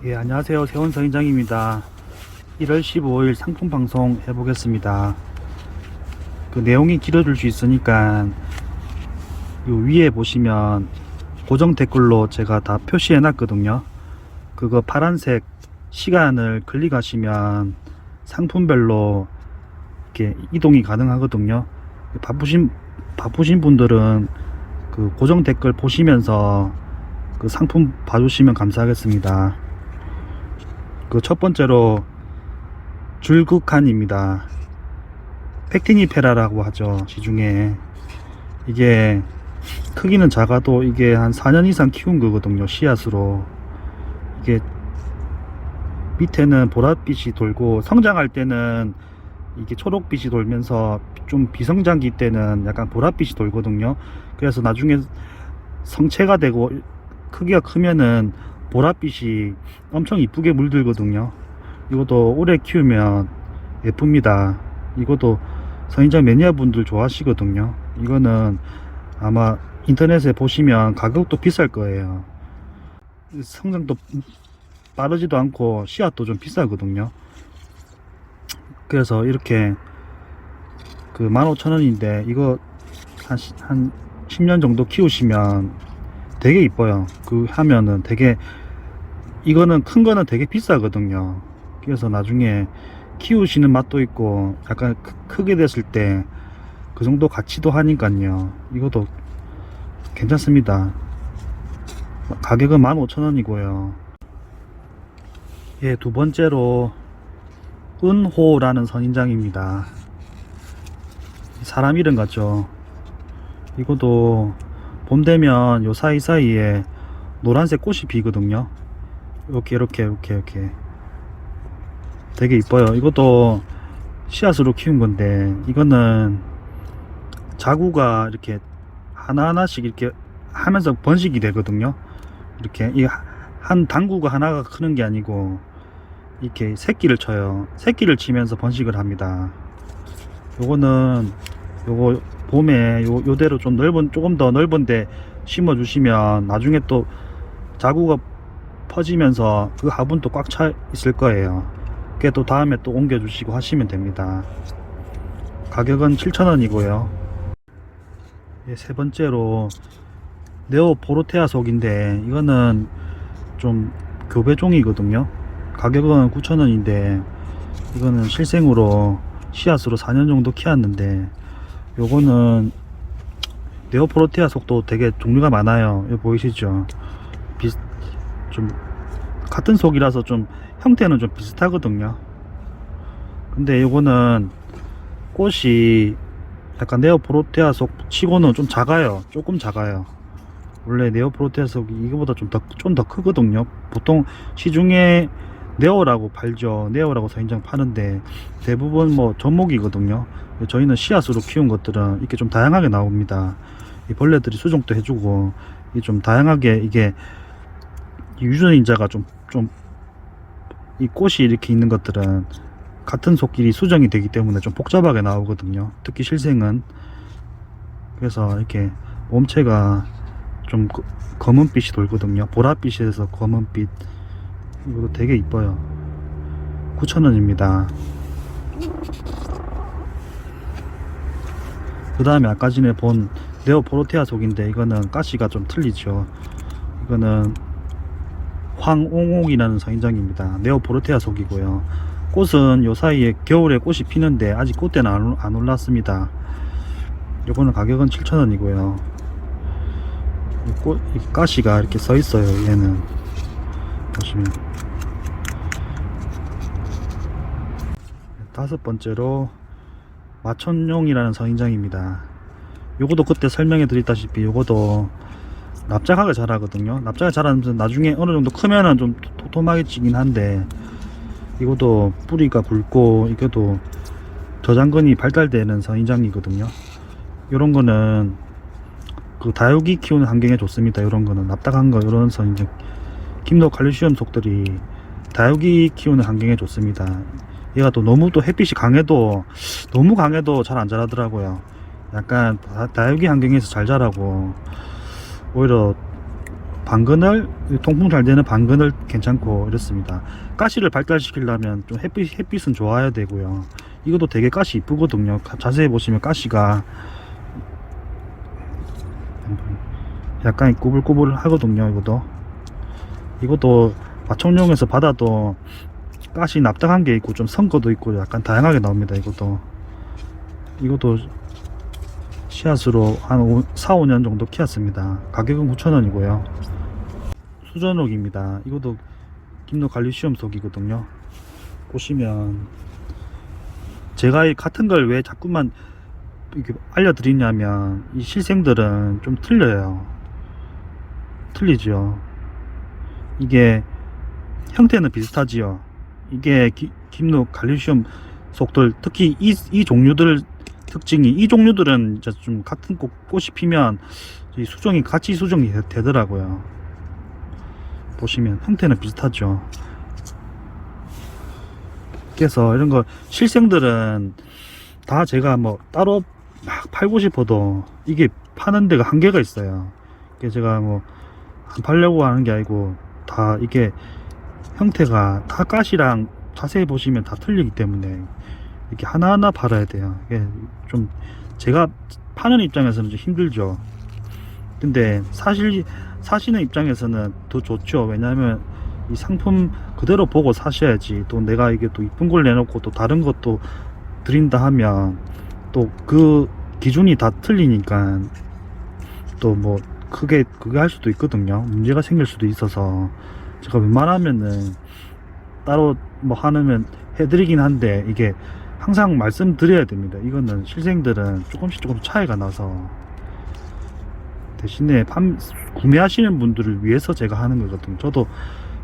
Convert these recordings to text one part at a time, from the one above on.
예, 안녕하세요. 세원 서인장입니다. 1월 15일 상품 방송 해보겠습니다. 그 내용이 길어질 수 있으니까 요 위에 보시면 고정 댓글로 제가 다 표시해 놨거든요. 그거 파란색 시간을 클릭하시면 상품별로 이렇게 이동이 가능하거든요. 바쁘신 분들은 그 고정 댓글 보시면서 그 상품 봐주시면 감사하겠습니다. 그 첫 번째로 줄극한입니다. 팩티니페라라고 하죠. 시중에 이게 크기는 작아도 이게 한 4년 이상 키운 거거든요. 씨앗으로. 이게 밑에는 보랏빛이 돌고 성장할 때는 이게 초록빛이 돌면서 좀 비성장기 때는 약간 보랏빛이 돌거든요. 그래서 나중에 성체가 되고 크기가 크면은 보랏빛이 엄청 이쁘게 물들거든요. 이것도 오래 키우면 예쁩니다. 이것도 선인장 매니아 분들 좋아하시거든요. 이거는 아마 인터넷에 보시면 가격도 비쌀 거예요. 성장도 빠르지도 않고 씨앗도 좀 비싸거든요. 그래서 이렇게 그 15,000원인데 이거 한 10년 정도 키우시면 되게 이뻐요. 그 하면은 되게, 이거는 큰 거는 되게 비싸거든요. 그래서 나중에 키우시는 맛도 있고 약간 크게 됐을 때 그 정도 가치도 하니까요. 이것도 괜찮습니다. 가격은 15,000원이고요. 예, 두 번째로 은호라는 선인장입니다. 사람 이름 같죠. 이것도 봄 되면 요 사이사이에 노란색 꽃이 피거든요. 이렇게 되게 이뻐요. 이것도 씨앗으로 키운 건데 이거는 자구가 이렇게 하나하나씩 이렇게 하면서 번식이 되거든요. 이렇게 이 한 당구가 하나가 크는 게 아니고 이렇게 새끼를 쳐요. 새끼를 치면서 번식을 합니다. 요거는 요거 봄에 요대로 좀 조금 더 넓은데 심어 주시면 나중에 또 자구가 퍼지면서 그 화분도 꽉 차 있을 거예요. 그게 또 다음에 또 옮겨 주시고 하시면 됩니다. 가격은 7,000원이고요. 예, 세 번째로 네오포르테아 속인데 이거는 좀 교배종이거든요. 가격은 9,000원인데 이거는 실생으로 씨앗으로 4년 정도 키웠는데 요거는 네오포르테아 속도 되게 종류가 많아요. 여기 보이시죠? 좀 같은 속이라서 좀 형태는 좀 비슷하거든요. 근데 요거는 꽃이 약간 네오포르테아 속 치고는 좀 작아요. 조금 작아요. 원래 네오포르테아 속이 이거보다 좀 더 크거든요. 보통 시중에 네오라고 팔죠. 네오라고 선인장 파는데 대부분 뭐 접목이거든요. 저희는 씨앗으로 키운 것들은 이렇게 좀 다양하게 나옵니다. 이 벌레들이 수정도 해주고 이 좀 다양하게 이게 유전인자가 이 꽃이 이렇게 있는 것들은 같은 속끼리 수정이 되기 때문에 좀 복잡하게 나오거든요. 특히 실생은. 그래서 이렇게 몸체가 좀 검은빛이 돌거든요. 보랏빛에서 검은빛. 이것도 되게 이뻐요. 9,000원입니다. 그 다음에 아까 전에 본 네오포르테아 속인데 이거는 가시가 좀 틀리죠. 이거는 황옹옥이라는 선인장입니다. 네오포르테아 속이고요. 꽃은 요 사이에 겨울에 꽃이 피는데 아직 꽃대는 안 올랐습니다. 요거는 가격은 7,000원이고요. 이 가시가 이렇게 써 있어요. 얘는 보시면. 다섯 번째로 마천용이라는 선인장입니다. 요것도 그때 설명해 드렸다시피 요것도 납작하게 자라거든요. 납작하게 자라면서 나중에 어느 정도 크면은 좀 토톰하게 찌긴 한데 이것도 뿌리가 굵고 이것도 저장근이 발달되는 선인장이거든요. 요런 거는 그 다육이 키우는 환경에 좋습니다. 이런 거는 납작한 거, 이런 선인장 김도 칼슘 속들이 다육이 키우는 환경에 좋습니다. 얘가 또 너무 또 햇빛이 강해도 너무 강해도 잘 안 자라더라고요. 약간 다육이 환경에서 잘 자라고 오히려 방근을 통풍 잘 되는 방근을 괜찮고 이렇습니다. 가시를 발달시키려면 좀 햇빛은 좋아야 되고요. 이것도 되게 가시 이쁘거든요. 자세히 보시면 가시가 약간 꾸불꾸불 하거든요. 이것도 마천용에서 받아도 가시 납작한 게 있고 좀 선 거도 있고 약간 다양하게 나옵니다. 이것도 씨앗으로 한 4, 5년 정도 키웠습니다. 가격은 9,000원이고요. 수전옥입니다. 이것도 김노갈리시움 속이거든요. 보시면 제가 이 같은 걸 왜 자꾸만 이렇게 알려드리냐면 이 실생들은 좀 틀려요. 틀리죠. 이게 형태는 비슷하지요. 이게 김노갈리시움 속들, 특히 이 종류들 특징이, 이 종류들은 이제 좀 같은 꽃이 피면 이 수정이 같이 수정이 되더라고요. 보시면 형태는 비슷하죠. 그래서 이런 거 실생들은 다 제가 뭐 따로 막 팔고 싶어도 이게 파는 데가 한계가 있어요. 그래서 제가 뭐 안 팔려고 하는 게 아니고 다 이게 형태가 다 가시랑 자세히 보시면 다 틀리기 때문에 이렇게 하나하나 팔아야 돼요. 이게 좀 제가 파는 입장에서는 좀 힘들죠. 근데 사시는 입장에서는 더 좋죠. 왜냐하면 이 상품 그대로 보고 사셔야지. 또 내가 이게 또 이쁜 걸 내놓고 또 다른 것도 드린다 하면 또 그 기준이 다 틀리니까 또 뭐 그게 할 수도 있거든요. 문제가 생길 수도 있어서 제가 웬만하면은 따로 뭐 하면 해드리긴 한데 이게 항상 말씀드려야 됩니다. 이거는 실생들은 조금씩 차이가 나서 대신에 구매하시는 분들을 위해서 제가 하는 거거든요. 저도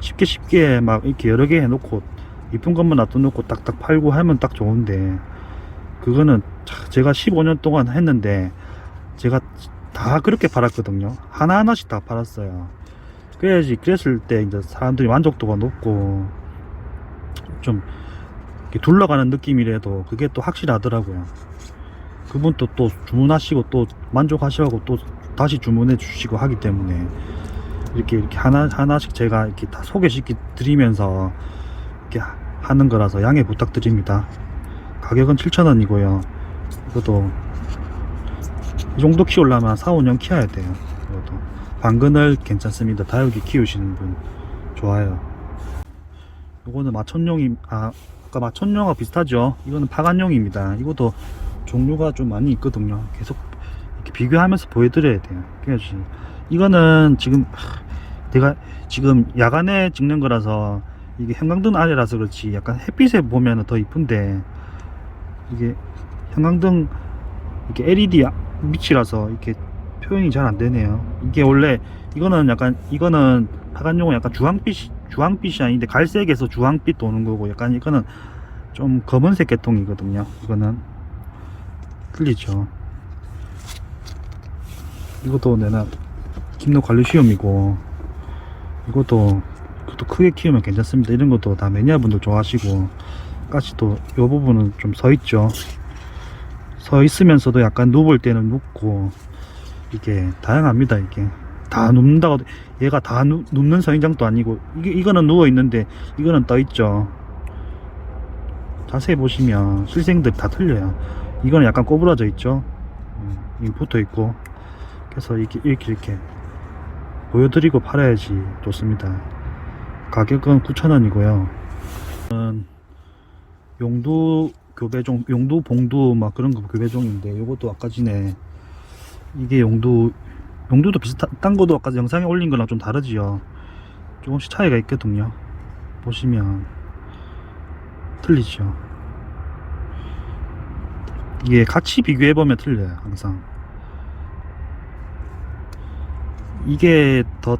쉽게 막 이렇게 여러 개 해놓고 이쁜 것만 놔둬놓고 딱딱 팔고 하면 딱 좋은데 그거는 제가 15년 동안 했는데 제가 다 그렇게 팔았거든요. 하나하나씩 다 팔았어요. 그랬을 때 이제 사람들이 만족도가 높고 좀 이렇게 둘러가는 느낌이라도 그게 또 확실하더라고요. 그분도 또 주문하시고 또 만족하시고 또 다시 주문해 주시고 하기 때문에 이렇게 하나씩 제가 이렇게 다 소개시켜 드리면서 이렇게 하는 거라서 양해 부탁드립니다. 가격은 7,000원이고요. 이것도 이 정도 키우려면 4, 5년 키워야 돼요. 이것도 방근을 괜찮습니다. 다육이 키우시는 분 좋아요. 이거는 마천용이 아까 마천용하고 비슷하죠. 이거는 파간용입니다. 이것도 종류가 좀 많이 있거든요. 계속 이렇게 비교하면서 보여드려야 돼요. 그래서 이거는 지금 내가 지금 야간에 찍는 거라서 이게 형광등 아래라서 그렇지 약간 햇빛에 보면 더 이쁜데 이게 형광등 이렇게 LED 빛이라서 이렇게 표현이 잘 안 되네요. 이게 원래 이거는 파간용은 약간 주황빛이 아닌데 갈색에서 주황빛 도는 거고 약간 이거는 좀 검은색 계통이거든요. 이거는 틀리죠. 이것도 내가 김노갈리시움이고 이것도 크게 키우면 괜찮습니다. 이런 것도 다 매니아분들 좋아하시고 가시도 이 부분은 좀 서 있죠. 서 있으면서도 약간 누울 때는 눕고 이게 다양합니다. 이게 다 눕는다고 얘가 다 눕는 선인장도 아니고 이거는 누워 있는데 이거는 떠 있죠. 자세히 보시면 실생들 다 틀려요. 이거는 약간 꼬부라져 있죠. 붙어 있고 그래서 이렇게 보여드리고 팔아야지 좋습니다. 가격은 9,000원이고요. 용두 교배종, 용두 봉두 막 그런 거 교배종인데 요것도 아까 전에 이게 용두도 딴 거도 아까 영상에 올린 거랑 좀 다르지요. 조금씩 차이가 있거든요. 보시면 틀리죠. 이게 같이 비교해보면 틀려요. 항상 이게 더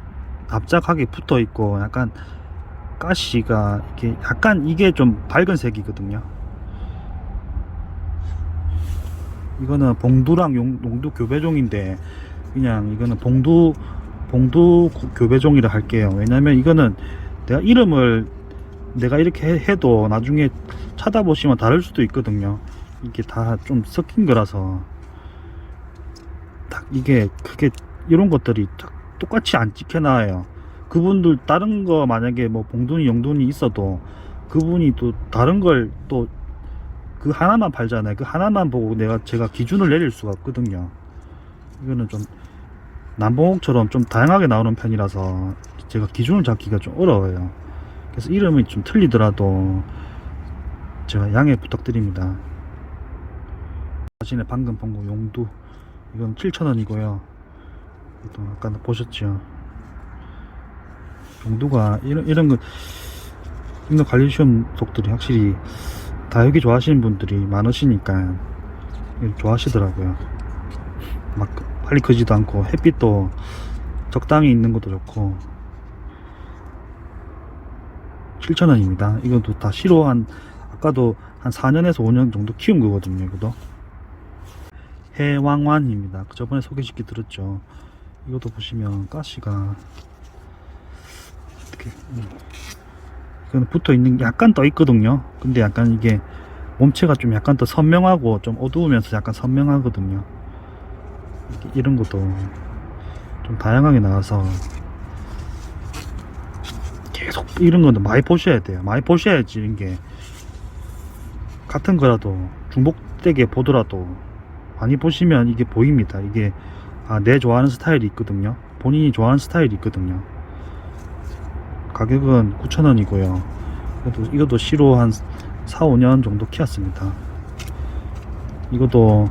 납작하게 붙어 있고 약간 가시가 이렇게 약간 이게 좀 밝은 색이거든요. 이거는 봉두랑 용두 교배종인데 그냥 이거는 봉두 교배종이라 할게요. 왜냐면 이거는 내가 이름을 내가 이렇게 해도 나중에 찾아보시면 다를 수도 있거든요. 이게 다 좀 섞인 거라서 딱 이게 그게 이런 것들이 딱 똑같이 안 찍혀나와요. 그분들 다른 거 만약에 뭐 봉돈이 영돈이 있어도 그분이 또 다른 걸 또 그 하나만 팔잖아요. 그 하나만 보고 제가 기준을 내릴 수가 없거든요. 이거는 좀 남봉옥처럼 좀 다양하게 나오는 편이라서 제가 기준을 잡기가 좀 어려워요. 그래서 이름이 좀 틀리더라도 제가 양해 부탁드립니다. 자신의 방금 본 거 용두, 이건 7,000원이고요. 또 아까 보셨죠? 용두가 이런 거 갈리시움 속들이 확실히 다육이 좋아하시는 분들이 많으시니까 좋아하시더라고요. 막 빨리 크지도 않고 햇빛도 적당히 있는 것도 좋고. 7,000원입니다. 이것도 다 시로 아까도 한 4년에서 5년 정도 키운 거거든요. 이것도 해왕환입니다. 저번에 소개시켜 드렸죠. 이것도 보시면 가시가 이렇게 이거는 붙어 있는 게 약간 떠 있거든요. 근데 약간 이게 몸체가 좀 약간 더 선명하고 좀 어두우면서 약간 선명하거든요. 이런 것도 좀 다양하게 나와서 계속 이런 거는 많이 보셔야 돼요. 많이 보셔야지 이런 게 같은 거라도 중복되게 보더라도 많이 보시면 이게 보입니다. 이게 내 좋아하는 스타일이 있거든요. 본인이 좋아하는 스타일이 있거든요. 가격은 9,000원이고요. 이것도 시로 한 4, 5년 정도 키웠습니다. 이것도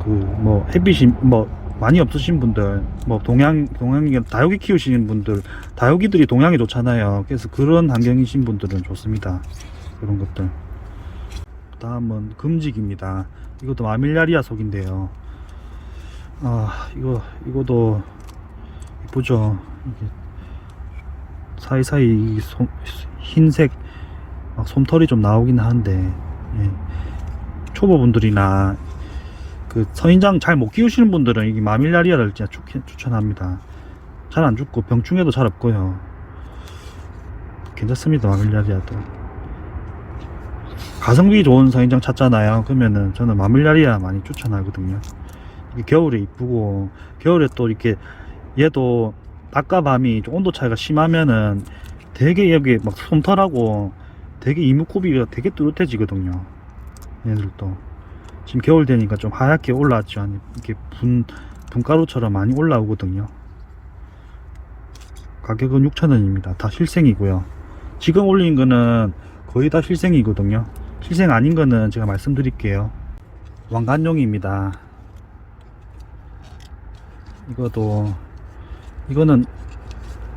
그 뭐 햇빛이 뭐 많이 없으신 분들, 뭐 동양이 다육이 키우시는 분들, 다육이들이 동양이 좋잖아요. 그래서 그런 환경이신 분들은 좋습니다. 이런 것들. 다음은 금직입니다. 이것도 마밀라리아 속인데요. 이것도 이쁘죠. 이게 사이사이 흰색 솜털이 좀 나오긴 하는데, 예. 초보분들이나 그 선인장 잘 못 키우시는 분들은 이게 마밀라리아를 진짜 추천합니다. 잘 안 죽고 병충해도 잘 없고요. 괜찮습니다. 마밀라리아도 가성비 좋은 선인장 찾잖아요. 그러면은 저는 마밀라리아 많이 추천하거든요. 이게 겨울에 이쁘고, 겨울에 또 이렇게 얘도 낮과 밤이 좀 온도 차이가 심하면은 되게 여기 막 솜털하고 되게 이목구비가 되게 뚜렷해지거든요. 얘들도 지금 겨울 되니까 좀 하얗게 올라왔죠. 이렇게 분가루처럼 많이 올라오거든요. 가격은 6,000원입니다. 다 실생이고요. 지금 올린 거는 거의 다 실생이거든요. 실생 아닌 거는 제가 말씀드릴게요. 왕관용입니다. 이거는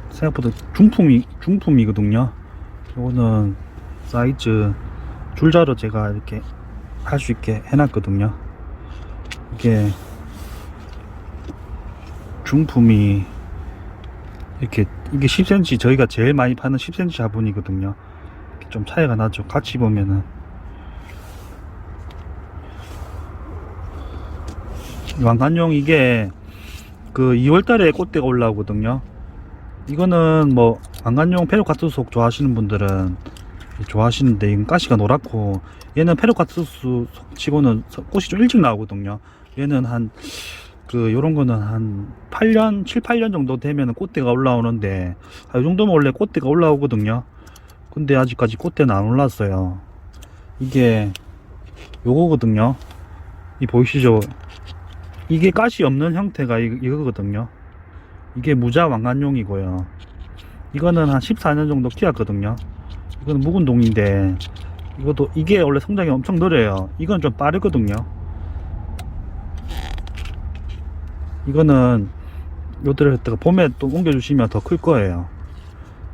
생각보다 중품이거든요. 이거는 사이즈 줄자로 제가 이렇게 할 수 있게 해놨거든요. 이게 중품이 이게 10cm, 저희가 제일 많이 파는 10cm 화분이거든요. 좀 차이가 나죠. 같이 보면은 왕관용 이게 그 2월달에 꽃대가 올라오거든요. 이거는 뭐 왕관용 페루카투스 속 좋아하시는 분들은 좋아하시는데, 이건 가시가 노랗고, 얘는 페루카투스 속 치고는 꽃이 좀 일찍 나오거든요. 얘는 요런 거는 한 8년, 7, 8년 정도 되면 꽃대가 올라오는데, 이 정도면 원래 꽃대가 올라오거든요. 근데 아직까지 꽃대는 안 올랐어요. 이게 요거거든요. 이 보이시죠? 이게 가시 없는 형태가 이거거든요. 이게 무자 왕관용이고요. 이거는 한 14년 정도 키웠거든요. 이거는 묵은 동인데, 이게 원래 성장이 엄청 느려요. 이건 좀 빠르거든요. 이거는 요대로 했다가 봄에 또 옮겨주시면 더 클 거예요.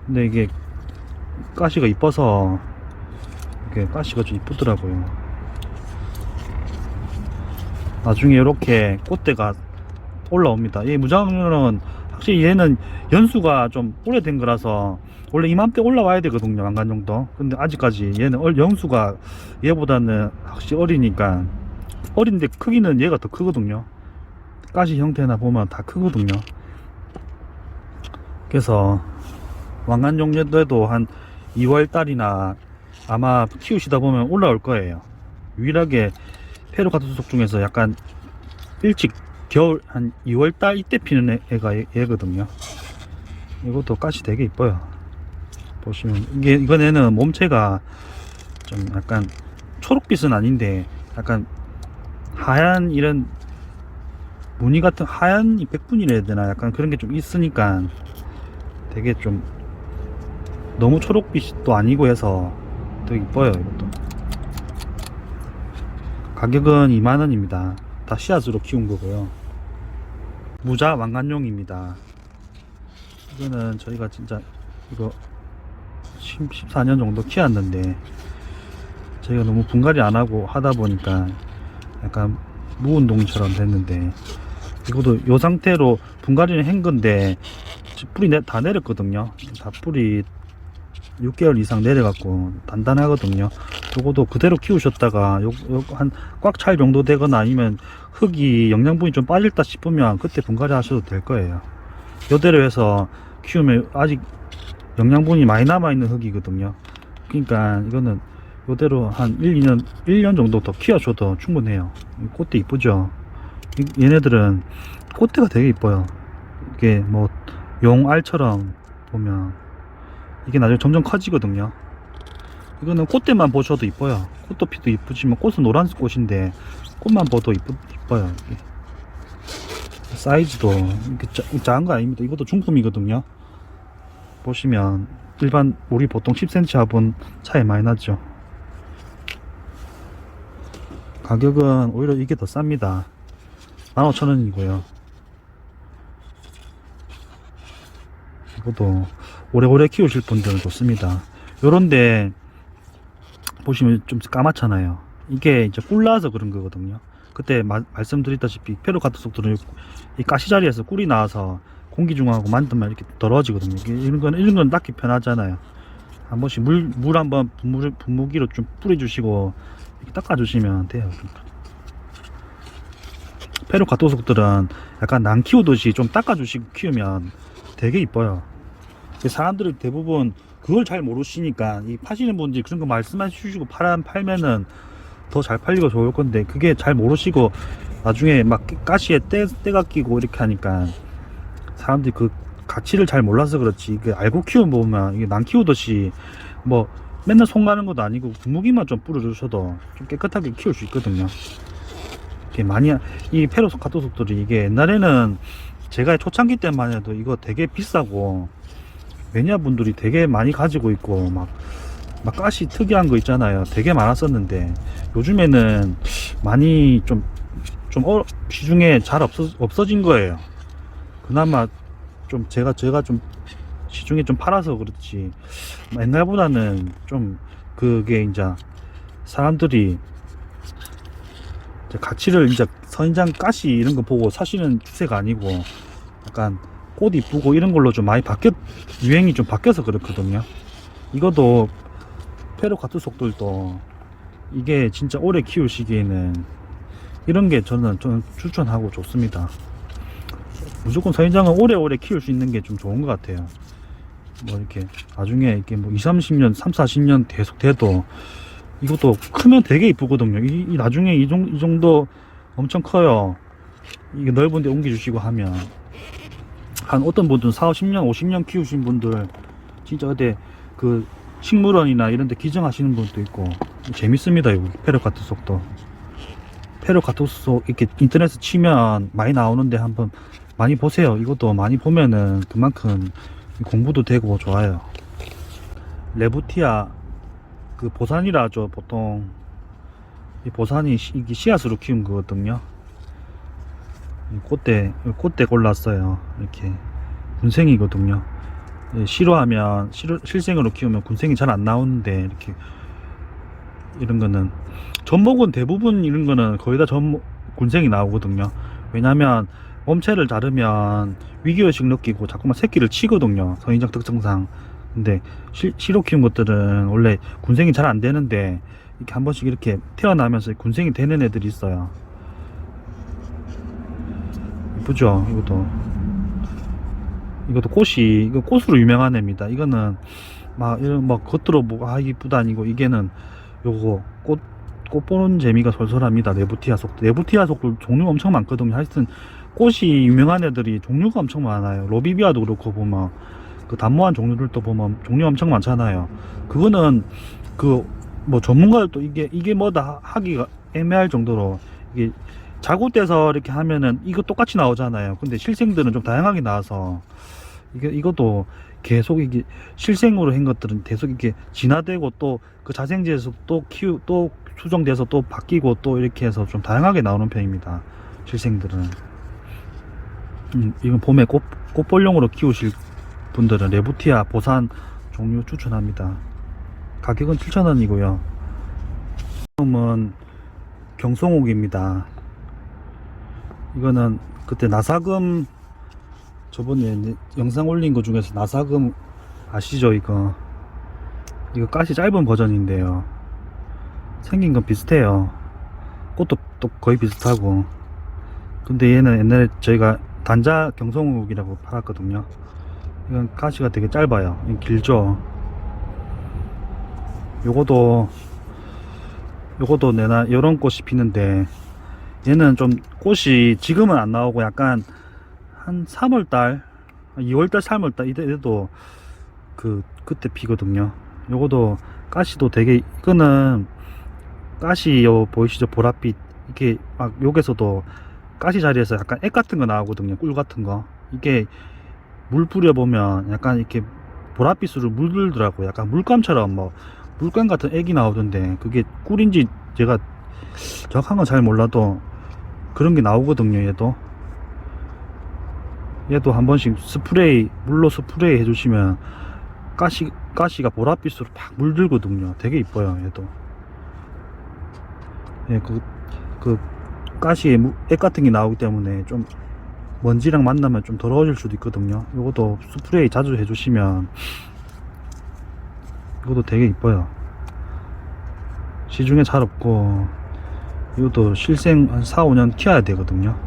근데 이게 가시가 이뻐서, 이게 가시가 좀 이쁘더라고요. 나중에 이렇게 꽃대가 올라옵니다. 이 무장은 확실히 얘는 연수가 좀 오래된 거라서 원래 이맘때 올라와야 되거든요. 왕관용도. 근데 아직까지 얘는 연수가 얘보다는 확실히 어리니까, 어린데 크기는 얘가 더 크거든요. 가시 형태나 보면 다 크거든요. 그래서 왕관용도 한 2월달이나 아마 키우시다 보면 올라올 거예요. 유일하게 페루카투스 속 중에서 약간 일찍 겨울 한 2월달 이때 피는 애가 얘거든요. 이것도 가시 되게 이뻐요. 보시면 이건 애는 몸체가 좀 약간 초록빛은 아닌데 약간 하얀 이런 무늬 같은 하얀 백분이라 해야 되나 약간 그런 게 좀 있으니까 되게 좀 너무 초록빛도 아니고 해서 되게 이뻐요. 이것도 가격은 2만원입니다. 다 씨앗으로 키운 거고요. 무자 왕관용입니다. 이거는 저희가 진짜 이거 14년 정도 키웠는데 저희가 너무 분갈이 안 하고 하다 보니까 약간 무운동처럼 됐는데 이것도 요 상태로 분갈이는 한 건데 뿌리 다 내렸거든요. 다 뿌리 6개월 이상 내려갖고 단단하거든요. 요것도 그대로 키우셨다가 한 꽉 찰 정도 되거나 아니면 흙이 영양분이 좀 빠질다 싶으면 그때 분갈이 하셔도 될 거예요. 요대로 해서 키우면 아직 영양분이 많이 남아있는 흙이거든요. 그러니까 이거는 요대로 한 1년 정도 더 키워줘도 충분해요. 꽃대 이쁘죠? 얘네들은 꽃대가 되게 이뻐요. 이게 뭐 용알처럼 보면 이게 나중에 점점 커지거든요. 이거는 꽃대만 보셔도 이뻐요. 꽃도 피도 이쁘지만 꽃은 노란 꽃인데 꽃만 봐도 이뻐요. 이게. 사이즈도 이렇게 작은 거 아닙니다. 이것도 중품이거든요. 보시면 일반 우리 보통 10cm 화분 차이 많이 나죠. 가격은 오히려 이게 더 쌉니다. 15,000원이고요. 이것도 오래오래 키우실 분들은 좋습니다. 요런데 보시면 좀 까맣잖아요. 이게 이제 꿀 나와서 그런 거거든요. 그때 말씀드렸다시피 페루카트 속들은 이 가시자리에서 꿀이 나와서 공기 중하고 만들면 이렇게 더러워지거든요. 이런 건 닦기 편하잖아요. 한 번씩 물 한번 분무기로 좀 뿌려주시고 이렇게 닦아주시면 돼요. 페루카트 속들은 약간 난 키우듯이 좀 닦아주시고 키우면 되게 이뻐요. 사람들이 대부분 그걸 잘 모르시니까 이 파시는 분들이 그런 거 말씀해 주시고 팔면은 더 잘 팔리고 좋을 건데 그게 잘 모르시고 나중에 막 가시에 때가 끼고 이렇게 하니까 사람들이 그 가치를 잘 몰라서 그렇지 이게 알고 키워보면 이게 난 키우듯이 뭐 맨날 속 마는 것도 아니고 분무기만 좀 뿌려주셔도 좀 깨끗하게 키울 수 있거든요. 이게 많이 이 페루카트 속들이 이게 옛날에는 제가 초창기 때만 해도 이거 되게 비싸고 매니아분들이 되게 많이 가지고 있고 막 가시 특이한 거 있잖아요. 되게 많았었는데 요즘에는 많이 좀 시중에 잘 없어진 거예요. 그나마 좀 제가 좀 시중에 좀 팔아서 그렇지 옛날보다는 좀 그게 이제 사람들이 이제 가치를 이제 선인장 가시 이런 거 보고 사시는 추세가 아니고 약간 꽃 이쁘고 이런 걸로 좀 많이 유행이 좀 바뀌어서 그렇거든요. 이것도 페루카트 속들도 이게 진짜 오래 키우시기에는 이런 게 저는 추천하고 좋습니다. 무조건 선인장은 오래오래 키울 수 있는 게 좀 좋은 것 같아요. 뭐 이렇게 나중에 이렇게 뭐 20-30년 30-40년 계속 돼도 이것도 크면 되게 이쁘거든요. 이 나중에 이 정도 엄청 커요. 이게 넓은 데 옮겨주시고 하면 한 어떤 분들은 40-50년 50년 키우신 분들 진짜 어디 그 식물원이나 이런 데 기증하시는 분도 있고 재밌습니다. 이 페루카트 속도 페루카트 속 이렇게 인터넷에 치면 많이 나오는데 한번 많이 보세요. 이것도 많이 보면은 그만큼 공부도 되고 좋아요. 레부티아 그 보산이라죠. 보통 이 보산이 이게 씨앗으로 키운 거거든요. 꽃대 골랐어요. 이렇게 군생이거든요. 실생으로 키우면 군생이 잘 안 나오는데 이렇게 이런 거는 접목은 대부분 이런 거는 거의 다 군생이 나오거든요. 왜냐면 몸체를 자르면 위기의식 느끼고 자꾸만 새끼를 치거든요. 선인장 특성상. 근데 씨로 키운 것들은 원래 군생이 잘 안 되는데 이렇게 한 번씩 이렇게 태어나면서 군생이 되는 애들이 있어요. 이쁘죠? 이것도 이거 꽃으로 유명한 애입니다. 이거는 이런 겉으로 이쁘다 아니고 이게는 요거 꽃 보는 재미가 솔솔합니다. 네부티아 속도 종류 엄청 많거든요. 하여튼 꽃이 유명한 애들이 종류가 엄청 많아요. 로비비아도 그렇고 보면 그 단모한 종류들도 보면 종류 엄청 많잖아요. 그거는 그 뭐 전문가들도 이게 뭐다 하기가 애매할 정도로 이게 자구 떼서 이렇게 하면은 이거 똑같이 나오잖아요. 근데 실생들은 좀 다양하게 나와서 이것도 계속 이게 실생으로 한 것들은 계속 이렇게 진화되고 또 그 자생제에서 또 수정돼서 또 바뀌고 또 이렇게 해서 좀 다양하게 나오는 편입니다. 실생들은. 이건 봄에 꽃볼용으로 키우실 분들은 레부티아 보산 종류 추천합니다. 가격은 7,000원이고요. 다음은 경송옥입니다. 이거는 그때 나사금 저번에 영상 올린 거 중에서 나사금 아시죠? 이거 가시 짧은 버전인데요. 생긴 건 비슷해요. 꽃도 또 거의 비슷하고. 근데 얘는 옛날에 저희가 단자 경송옥이라고 팔았거든요. 이건 가시가 되게 짧아요. 길죠. 요거도 내나 요런 꽃이 피는데 얘는 좀 꽃이 지금은 안 나오고 약간 한 3월달 2월달 3월달 이때도 그때 피거든요. 요거도 가시도 되게 이거는 가시 보이시죠? 보랏빛 이게 막 여기서도 가시 자리에서 약간 액 같은 거 나오거든요. 꿀 같은 거. 이게 물 뿌려보면 약간 이렇게 보랏빛으로 물들더라고요. 약간 물감처럼 뭐 물감 같은 액이 나오던데 그게 꿀인지 제가 정확한 건 잘 몰라도 그런 게 나오거든요. 얘도 한 번씩 물로 스프레이 해주시면 가시가 보랏빛으로 팍 물들거든요. 되게 이뻐요. 얘도. 예, 가시에 액 같은 게 나오기 때문에 좀 먼지랑 만나면 좀 더러워질 수도 있거든요. 이것도 스프레이 자주 해주시면 이것도 되게 이뻐요. 시중에 잘 없고 이것도 실생 한 4, 5년 키워야 되거든요.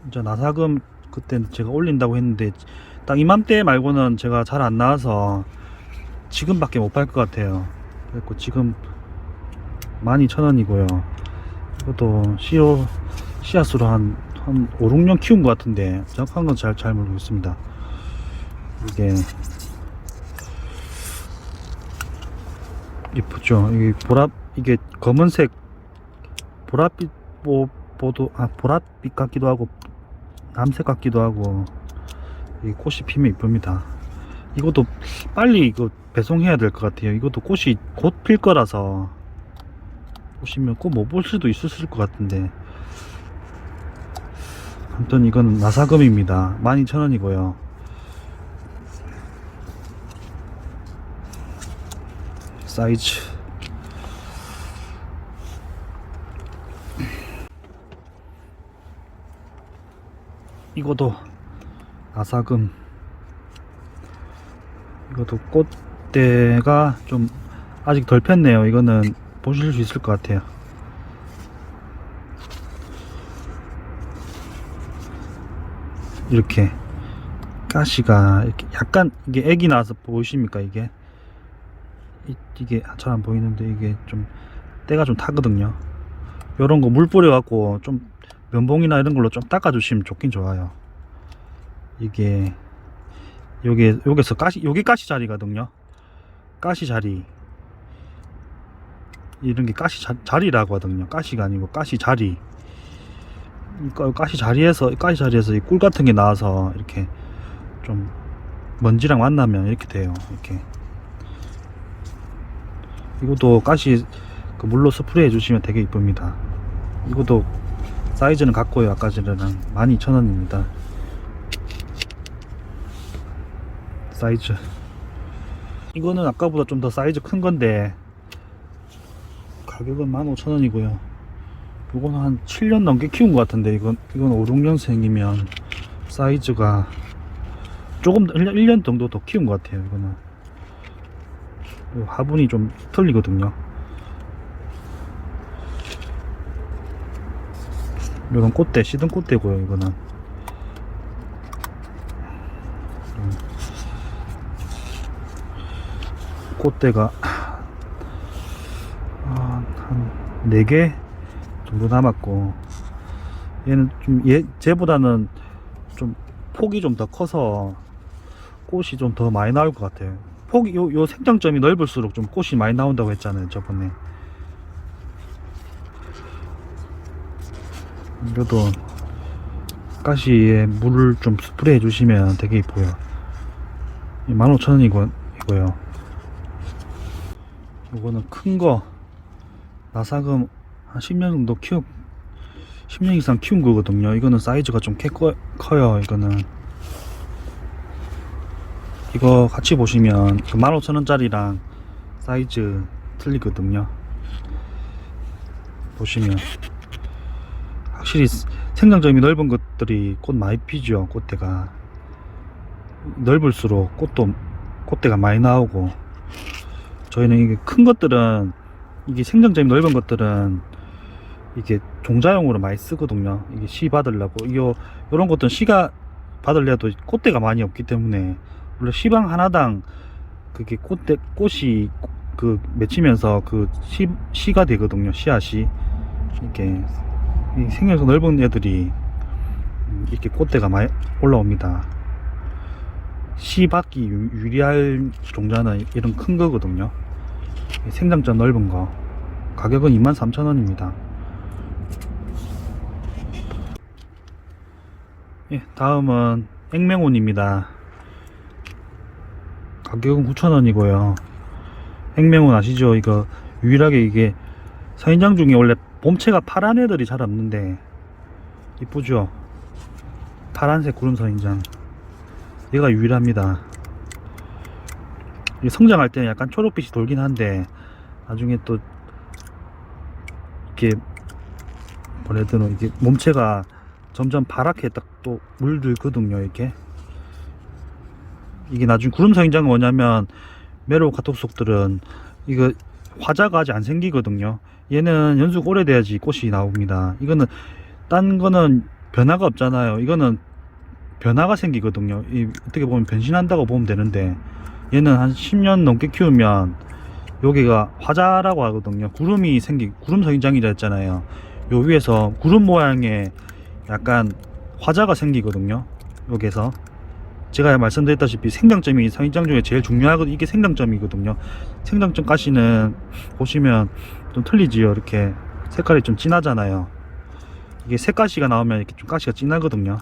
이제 나사금 그때 제가 올린다고 했는데 딱 이맘때 말고는 제가 잘 안 나와서 지금밖에 못 팔 것 같아요. 그래서 지금 12,000원이고요. 이것도 씨앗으로 한 5, 6년 키운 것 같은데 정확한 건 잘 모르겠습니다. 이게 이쁘죠? 이게 검은색 보랏빛 보랏빛 같기도 하고 남색 같기도 하고 이 꽃이 피면 이쁩니다. 이것도 빨리 이거 배송해야 될 것 같아요. 이것도 꽃이 곧 필 거라서 보시면 꼭 못 볼 수도 있을 것 같은데 아무튼 이건 나사금입니다. 12,000원이고요. 사이즈 이것도 나사금. 이것도 꽃대가 좀 아직 덜 폈네요. 이거는 보실 수 있을 것 같아요. 이렇게 가시가 이렇게 약간 이게 액이 나서 보이십니까? 이게 잘 안 보이는데 이게 좀 때가 좀 타거든요. 요런 거 물 뿌려 갖고 좀 면봉이나 이런 걸로 좀 닦아 주시면 좋긴 좋아요. 이게 여기서 여기 가시 자리거든요. 가시 자리. 이런 게 가시 자리라고 하거든요. 가시가 아니고 가시 자리. 가시 자리에서 이 꿀 같은 게 나와서 이렇게 좀 먼지랑 만나면 이렇게 돼요. 이렇게. 이것도 가시 물로 스프레이 해주시면 되게 이쁩니다. 이것도 사이즈는 같고요. 아까 전에는 12,000원입니다. 사이즈 이거는 아까보다 좀 더 사이즈 큰 건데 가격은 15,000원이고요. 이거는 한 7년 넘게 키운 것 같은데 이건 5, 6년생이면 사이즈가 조금 1년 정도 더 키운 것 같아요. 이거는 화분이 좀 틀리거든요. 이건 꽃대, 시든 꽃대고요. 이거는 꽃대가 4개 정도 남았고, 얘는 좀 쟤보다는 좀 폭이 좀 더 커서 꽃이 좀 더 많이 나올 것 같아요. 폭이 요 생장점이 넓을수록 좀 꽃이 많이 나온다고 했잖아요, 저번에. 그래도 가시에 물을 좀 스프레이 해주시면 되게 이뻐요. 15,000원이고요. 이거는 큰 거, 나사금 한 10년 정도 10년 이상 키운 거거든요. 이거는 사이즈가 좀 커요. 이거 같이 보시면 15,000원짜리랑 사이즈 틀리거든요. 보시면 확실히 생장점이 넓은 것들이 꽃 많이 피죠. 꽃대가 넓을수록 꽃대가 많이 나오고, 저희는 이게 큰 것들은, 이게 생장점이 넓은 것들은 이게 종자용으로 많이 쓰거든요. 이게 씨 받으려고. 요런 것들은 씨가 받으려도 꽃대가 많이 없기 때문에, 원래 씨방 하나당 그게 꽃이 그 맺히면서 그 씨가 되거든요. 씨앗이. 이렇게 생겨서 넓은 애들이 이렇게 꽃대가 많이 올라옵니다. 씨 받기 유리할 종자는 이런 큰 거거든요. 생장점 넓은 거. 가격은 23,000원입니다. 예, 다음은 액맹온입니다. 가격은 9,000원이고요. 액맹온 아시죠? 이거 유일하게 이게 서인장 중에 원래 봄채가 파란 애들이 잘 없는데 이쁘죠? 파란색 구름 서인장. 얘가 유일합니다. 성장할 때는 약간 초록빛이 돌긴 한데, 나중에 또 이렇게 뭐래도 이게 몸체가 점점 파랗게 딱 또 물들거든요. 이게 나중에 구름 서인장은 뭐냐면, 메로 카톡속들은 이거 화자가 아직 안 생기거든요. 얘는 연수가 오래돼야지 꽃이 나옵니다. 이거는 딴 거는 변화가 없잖아요. 이거는 변화가 생기거든요. 어떻게 보면 변신한다고 보면 되는데, 얘는 한 10년 넘게 키우면 여기가 화자라고 하거든요. 구름 서인장이라 했잖아요. 요 위에서 구름 모양의 약간 화자가 생기거든요. 여기서 제가 말씀드렸다시피 생장점이 서인장 중에 제일 중요하거든요. 이게 생장점이거든요. 생장점 가시는 보시면 좀 틀리지요. 이렇게 색깔이 좀 진하잖아요. 이게 색가시가 나오면 이렇게 좀 가시가 진하거든요.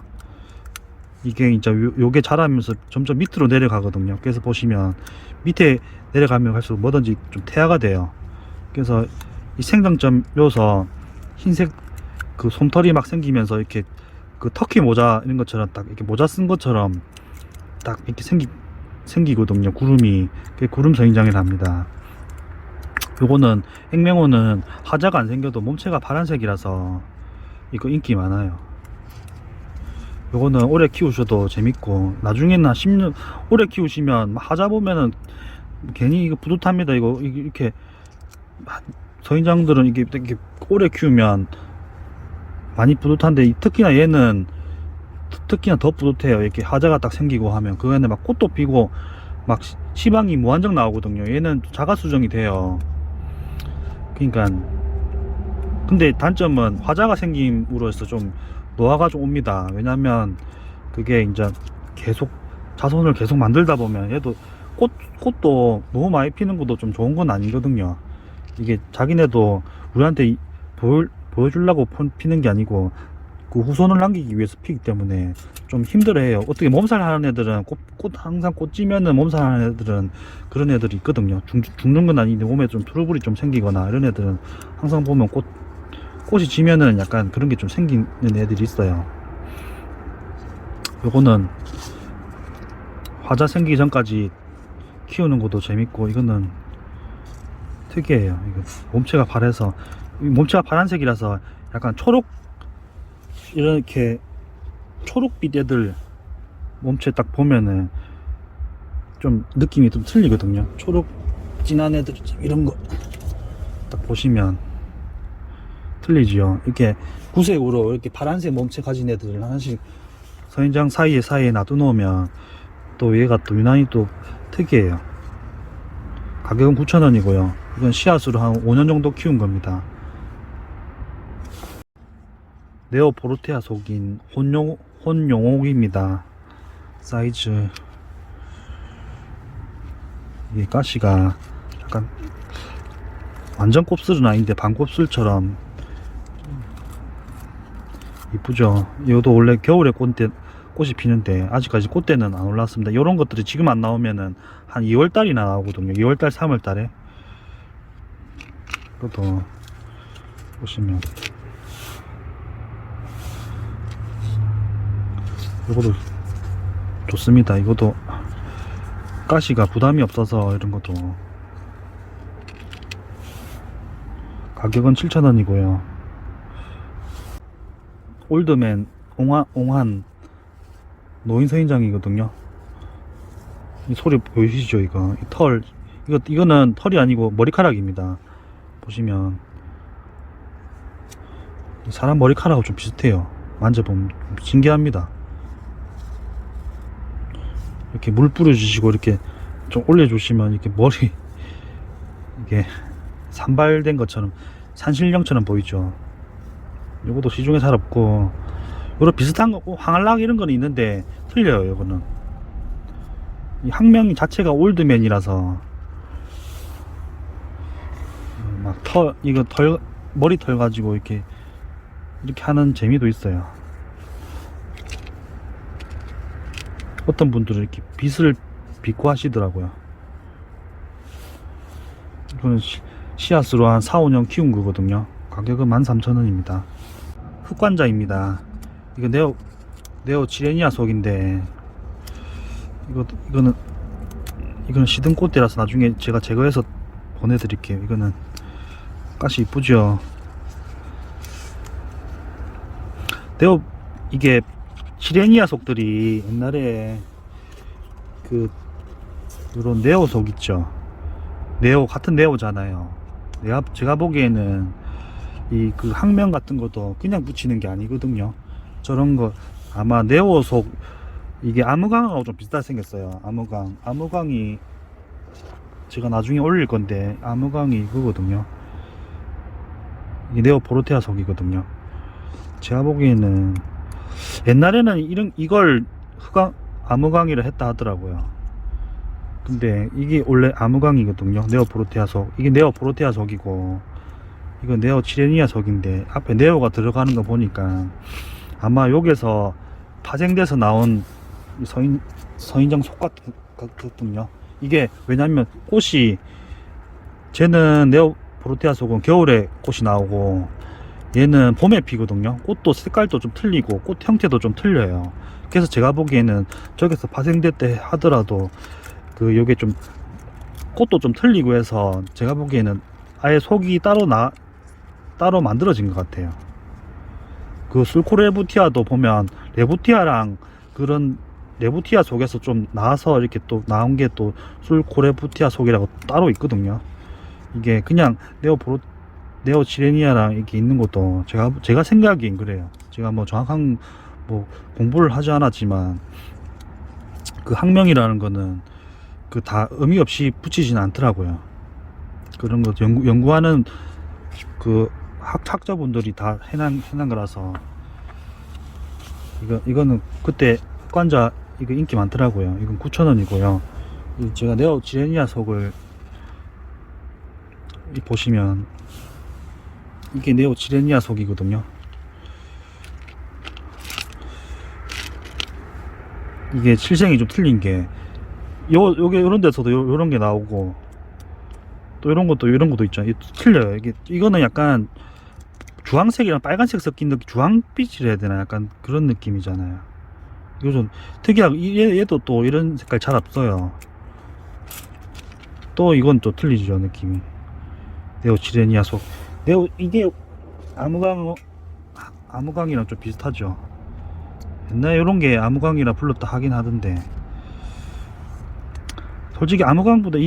이게 이제 요게 자라면서 점점 밑으로 내려가거든요. 그래서 보시면 밑에 내려가면 갈수록 뭐든지 좀 태화가 돼요. 그래서 이 생장점 요서 흰색 그 솜털이 막 생기면서 이렇게 그 터키 모자 이런 것처럼 딱 이렇게 모자 쓴 것처럼 딱 이렇게 생기거든요. 구름이. 그게 구름 서인장이라 합니다. 요거는 액맹온은 화자가 안 생겨도 몸체가 파란색이라서 이거 인기 많아요. 요거는 오래 키우셔도 재밌고, 나중에는 한 10년 오래 키우시면 하자 보면은 괜히 이거 뿌듯합니다. 이거 이렇게 서인장들은 이게 오래 키우면 많이 뿌듯한데, 특히나 얘는 특히나 더 뿌듯해요. 이렇게 하자가 딱 생기고 하면 그 안에 막 꽃도 피고 막 시방이 무한정 나오거든요. 얘는 자가 수정이 돼요. 그러니까 근데 단점은 화자가 생김으로써 좀 노화가 좀 옵니다. 왜냐면 그게 이제 계속 자손을 계속 만들다 보면 얘도 꽃도 너무 많이 피는 것도 좀 좋은 건 아니거든요. 이게 자기네도 우리한테 보여주려고 피는 게 아니고 그 후손을 남기기 위해서 피기 때문에 좀 힘들어해요. 어떻게 몸살 하는 애들은 항상 꽃 찌면은 몸살 하는 애들은 그런 애들이 있거든요. 죽는 건 아닌데 몸에 좀 트러블이 좀 생기거나 이런 애들은 항상 보면 꽃이 지면은 약간 그런 게 좀 생기는 애들이 있어요. 요거는 화자 생기기 전까지 키우는 것도 재밌고, 이거는 특이해요. 이거 몸체가 파래서, 몸체가 파란색이라서 약간 이렇게 초록빛 애들 몸체 딱 보면은 좀 느낌이 좀 틀리거든요. 초록 진한 애들 이런 거 딱 보시면 틀리지요. 이렇게 구색으로 이렇게 파란색 몸체 가진 애들을 하나씩 서인장 사이에 놔둬 놓으면 또 얘가 또 유난히 또 특이해요. 가격은 9,000원이고요. 이건 씨앗으로 한 5년 정도 키운 겁니다. 네오포르테아 속인 혼용옥입니다. 사이즈 이게 가시가 약간 완전 곱슬은 아닌데 반곱슬처럼 이쁘죠. 이것도 원래 겨울에 꽃이 피는데 아직까지 꽃대는 안 올랐습니다. 이런 것들이 지금 안 나오면은 한 2월달이나 나오거든요. 2월달 3월달에. 이것도 보시면 이것도 좋습니다. 이것도 가시가 부담이 없어서 이런 것도 가격은 7,000원이고요. 올드맨 옹한 노인서인장이거든요. 이 소리 보이시죠? 이거 이 털, 이거는 털이 아니고 머리카락입니다. 보시면 사람 머리카락하고 좀 비슷해요. 만져보면 신기합니다. 이렇게 물 뿌려주시고 이렇게 좀 올려주시면 이렇게 머리 이게 산발된 것처럼 산신령처럼 보이죠. 요것도 시중에 잘 없고, 요런 비슷한 거 황할락 이런 거는 있는데 틀려요. 요거는 이 학명 자체가 올드맨이라서 막 이거 머리털 가지고 이렇게 하는 재미도 있어요. 어떤 분들은 이렇게 빗을 빗고 하시더라고요. 이거는 씨앗으로 한 4, 5년 키운 거거든요. 가격은 13,000원입니다. 흑관자입니다. 이거 네오 지레니아 속인데, 이거는 시든 꽃대라서 나중에 제가 제거해서 보내드릴게요. 이거는 가시 이쁘죠. 이게 지레니아 속들이 옛날에 이런 네오 속 있죠. 네오 같은 네오잖아요. 제가 보기에는 학명 같은 것도 그냥 붙이는 게 아니거든요. 저런 거 아마 네오 속 이게 아무강하고 좀 비슷하게 생겼어요. 아무강이 제가 나중에 올릴 건데, 아무강이 이거거든요. 이게 네오포르테아 속이거든요. 제가 보기에는 옛날에는 이걸 아무강이라 했다 하더라고요. 근데 이게 원래 아무강이거든요. 네오포르테아 속. 이게 네오포르테아 속이고, 이거 네오 치레니아 속인데, 앞에 네오가 들어가는 거 보니까 아마 여기서 파생돼서 나온 서인장 속 같거든요. 이게 왜냐면 쟤는 네오포르테아 속은 겨울에 꽃이 나오고, 얘는 봄에 피거든요. 꽃도 색깔도 좀 틀리고 꽃 형태도 좀 틀려요. 그래서 제가 보기에는 저기서 파생됐대 하더라도 요게 좀 꽃도 좀 틀리고 해서 제가 보기에는 아예 속이 따로 만들어진 것 같아요. 술코레부티아도 보면 레부티아랑 그런 레부티아 속에서 좀 나와서 이렇게 또 나온 게 또 술코레부티아 속이라고 따로 있거든요. 이게 그냥 네오 지레니아랑 이렇게 있는 것도 제가 생각하기엔 그래요. 제가 뭐 정확한 공부를 하지 않았지만, 학명이라는 거는 다 의미 없이 붙이진 않더라고요. 그런 거 연구하는 학자분들이 다 해난 거라서. 이거는 그때 관자 이거 인기 많더라고요. 이건 9,000원이고요. 제가 네오 지레니아 속을 보시면 이게 네오 지레니아 속이거든요. 이게 실생이 좀 틀린 게 요게 요런 데서도 요런 게 나오고, 또 이런 것도 있죠. 틀려요. 이거는 약간 주황색이랑 빨간색 섞인 느낌, 주황빛이라 해야 되나, 약간 그런 느낌이잖아요. 이거 좀 특이하고, 얘도 또 이런 색깔 잘 없어요. 또 이건 또 틀리죠, 느낌이. 네오 지레니아 속. 이게 아무강이랑 좀 비슷하죠. 옛날에 이런 게 아무강이라 불렀다 하긴 하던데, 솔직히 아무강보다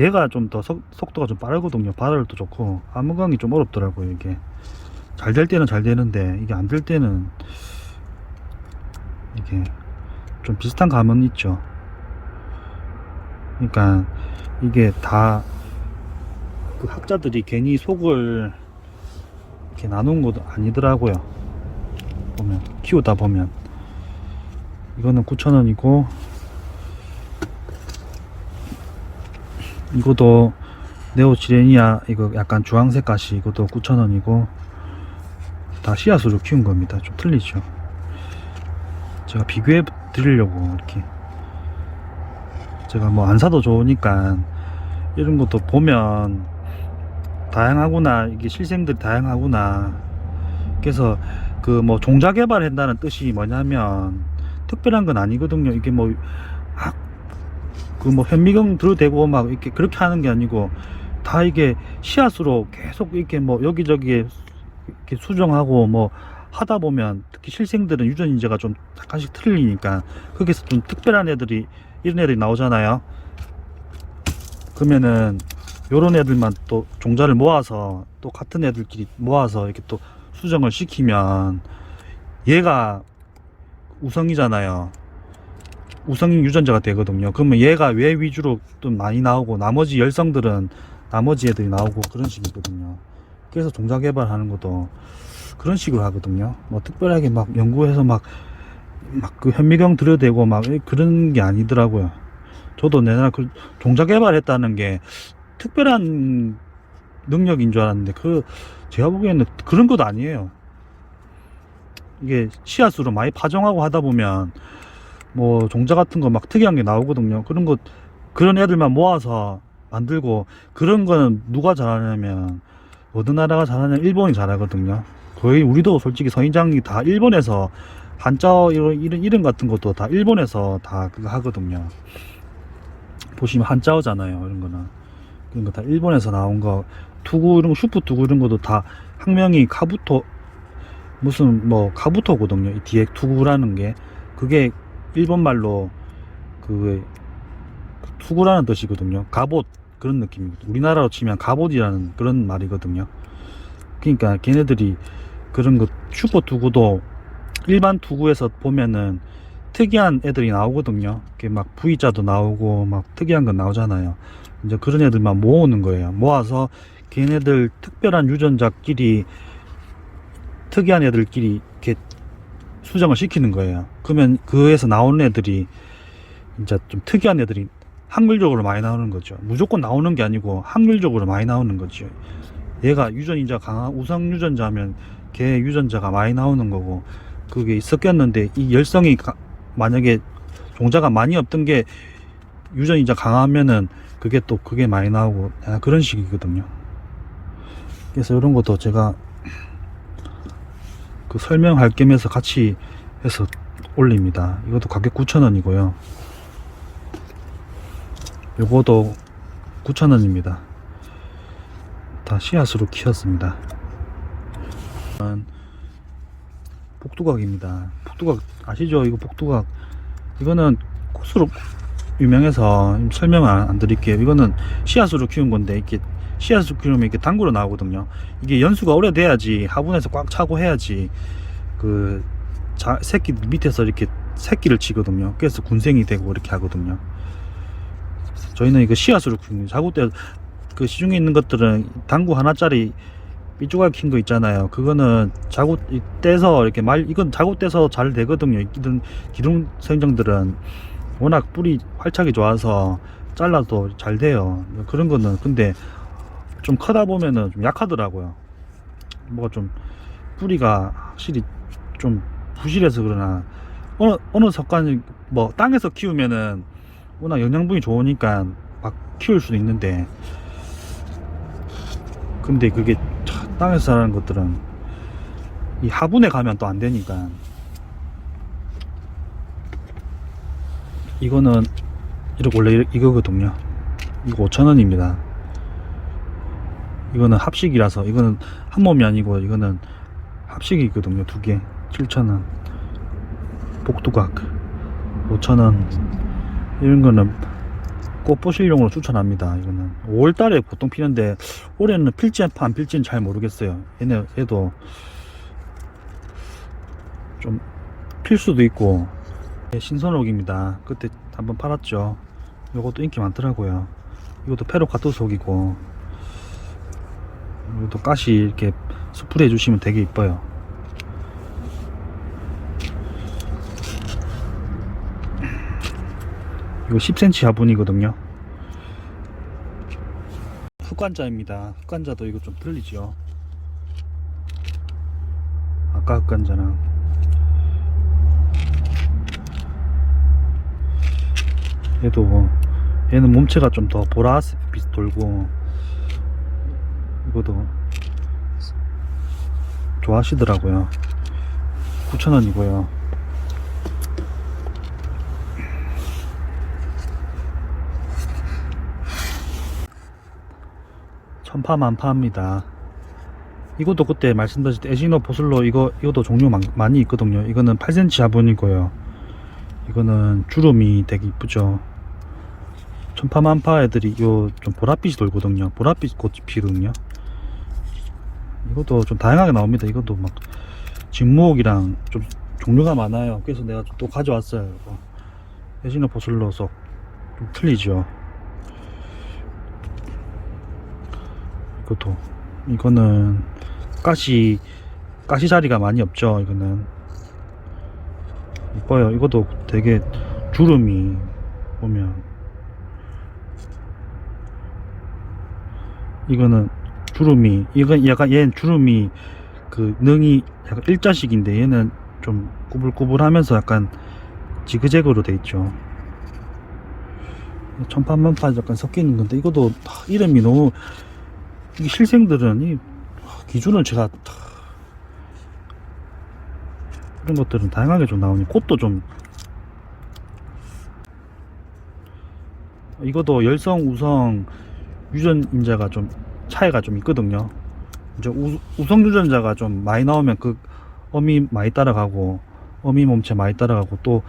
얘가 좀 더 속도가 좀 빠르거든요. 발열도 좋고. 아무강이 좀 어렵더라고요. 이게 잘 될 때는 잘 되는데, 이게 안 될 때는 이게 좀 비슷한 감은 있죠. 그러니까 이게 다 학자들이 괜히 속을 이렇게 나눈 것도 아니더라고요. 보면 키우다 보면 이거는 9,000원이고 이것도 네오지레니아 이거 약간 주황색 가시 이것도 9,000원이고 다 씨앗으로 키운 겁니다. 좀 틀리죠. 제가 비교해 드리려고 이렇게 제가 뭐 안 사도 좋으니까 이런 것도 보면 다양하구나, 이게 실생들이 다양하구나. 그래서 그 뭐 종자 개발한다는 뜻이 뭐냐면 특별한 건 아니거든요. 이게 뭐 그 뭐 현미경 들어대고 막 이렇게 그렇게 하는 게 아니고 다 이게 씨앗으로 계속 이렇게 뭐 여기저기 이렇게 수정하고 뭐 하다 보면 특히 실생들은 유전인재가 좀 약간씩 틀리니까 거기서 좀 특별한 애들이 이런 애들이 나오잖아요. 그러면은 요런 애들만 또 종자를 모아서 또 같은 애들끼리 모아서 이렇게 또 수정을 시키면 얘가 우성이잖아요. 우성 유전자가 되거든요. 그러면 얘가 왜 위주로 좀 많이 나오고 나머지 열성들은 나머지 애들이 나오고 그런 식이거든요. 그래서 종자 개발하는 것도 그런 식으로 하거든요. 뭐 특별하게 막 연구해서 막 그 현미경 들여대고 막 그런 게 아니더라고요. 저도 내가 그 종자 개발했다는 게 특별한 능력인 줄 알았는데 제가 보기에는 그런 것도 아니에요. 이게 씨앗으로 많이 파종하고 하다 보면 뭐 종자 같은 거 막 특이한 게 나오거든요. 그런 애들만 모아서 만들고 그런 거는 누가 잘하냐면 어느 나라가 잘하냐면 일본이 잘하거든요. 거의 우리도 솔직히 선인장이 다 일본에서 한자어 이름 같은 것도 다 일본에서 다 그거 하거든요. 보시면 한자어잖아요. 이런 거는 그런 거 다 일본에서 나온 거. 투구 이런 거 슈프 투구 이런 것도 다 학명이 카부토 무슨 뭐 카부토거든요. 이 뒤에 투구라는 게 그게 일본말로 그 투구라는 뜻이거든요. 갑옷 그런 느낌입니다. 우리나라로 치면 갑옷이라는 그런 말이거든요. 그러니까 걔네들이 그런 거 슈퍼 투구도 일반 투구에서 보면은 특이한 애들이 나오거든요. 이렇게 막 V자도 나오고 막 특이한 거 나오잖아요. 이제 그런 애들만 모으는 거예요. 모아서 걔네들 특별한 유전자끼리 특이한 애들끼리 이렇게 수정을 시키는 거예요. 그러면 그에서 나오는 애들이 진짜 좀 특이한 애들이 확률적으로 많이 나오는 거죠. 무조건 나오는 게 아니고 확률적으로 많이 나오는 거죠. 얘가 유전인자 강한 우성 유전자면 걔 유전자가 많이 나오는 거고 그게 섞였는데 이 열성이 만약에 종자가 많이 없던 게 유전인자 강하면은 그게 많이 나오고 그런 식이거든요. 그래서 이런 것도 제가 그 설명할 겸해서 같이 해서 올립니다. 이것도 가격 9,000원이고요. 요것도 9,000원입니다. 다 씨앗으로 키웠습니다. 복두각입니다. 복두각 아시죠? 이거 복두각 이거는 꽃으로 유명해서 설명 안 드릴게요. 이거는 씨앗으로 키운 건데 이렇게 씨앗으로 키우면 이렇게 당구로 나오거든요. 이게 연수가 오래돼야지 화분에서 꽉 차고 해야지 그 새끼 밑에서 이렇게 새끼를 치거든요. 그래서 군생이 되고 이렇게 하거든요. 저희는 이거 씨앗으로 키우는 자구대 그 시중에 있는 것들은 당구 하나짜리 삐쭈가 킨 거 있잖아요. 그거는 자구 떼서 이렇게 이건 자구 떼서 잘 되거든요. 기둥 생정들은 워낙 뿌리 활착이 좋아서 잘라도 잘 돼요. 그런 거는 근데 좀 크다 보면은 좀 약하더라고요. 뭐가 좀 뿌리가 확실히 좀 부실해서 그러나 어느 석간이 뭐 땅에서 키우면은 워낙 영양분이 좋으니까 막 키울 수도 있는데 근데 그게 땅에서 자라는 것들은 이 화분에 가면 또 안 되니까 이거는 이렇게 원래 이거거든요. 이거 5,000원입니다. 이거는 합식이라서 이거는 한 몸이 아니고 이거는 합식이거든요. 두 개 7,000원. 복두각 5,000원. 이런 거는 꽃보실용으로 추천합니다. 이거는 5월달에 보통 피는데 올해는 필지 안 필지는 잘 모르겠어요. 얘도 좀 필 수도 있고. 신선옥입니다. 그때 한번 팔았죠. 요것도 인기 많더라고요. 이것도 페로카토속이고 이것도 가시 이렇게 스프레이 해주시면 되게 이뻐요. 이거 10cm 화분이거든요. 흑관자입니다. 흑관자도 이거 좀 틀리죠. 아까 흑관자랑 얘는 몸체가 좀 더 보라색 돌고, 이것도 좋아하시더라고요. 9,000원이고요. 천파만파입니다. 이것도 그때 말씀드렸을 때 에시노 보슬로 이것도 종류 많이 있거든요. 이거는 8cm 화분이고요. 이거는 주름이 되게 이쁘죠. 천파만파 애들이 좀 보랏빛이 돌거든요. 보랏빛 꽃이 피거든요. 이것도 좀 다양하게 나옵니다. 이것도 막 직무옥이랑 좀 종류가 많아요. 그래서 내가 또 가져왔어요. 에시노 보슬로 속 좀 틀리죠. 이거는 가시 자리가 많이 없죠. 이거는 이뻐요. 이것도 되게 주름이 보면, 이건 약간 얘는 주름이 그 능이 약간 일자식인데, 얘는 좀 꾸불꾸불하면서 약간 지그재그로 돼 있죠. 천판만파 약간 섞이는 건데, 이것도 이름이 너무, 이 실생들은 기준을 제가 이런 것들은 다양하게 좀 나오니, 꽃도 좀, 이것도 열성 우성 유전인자가 좀 차이가 좀 있거든요. 이제 우성 유전자가 좀 많이 나오면 그 어미 많이 따라가고, 어미 몸체 많이 따라가고, 또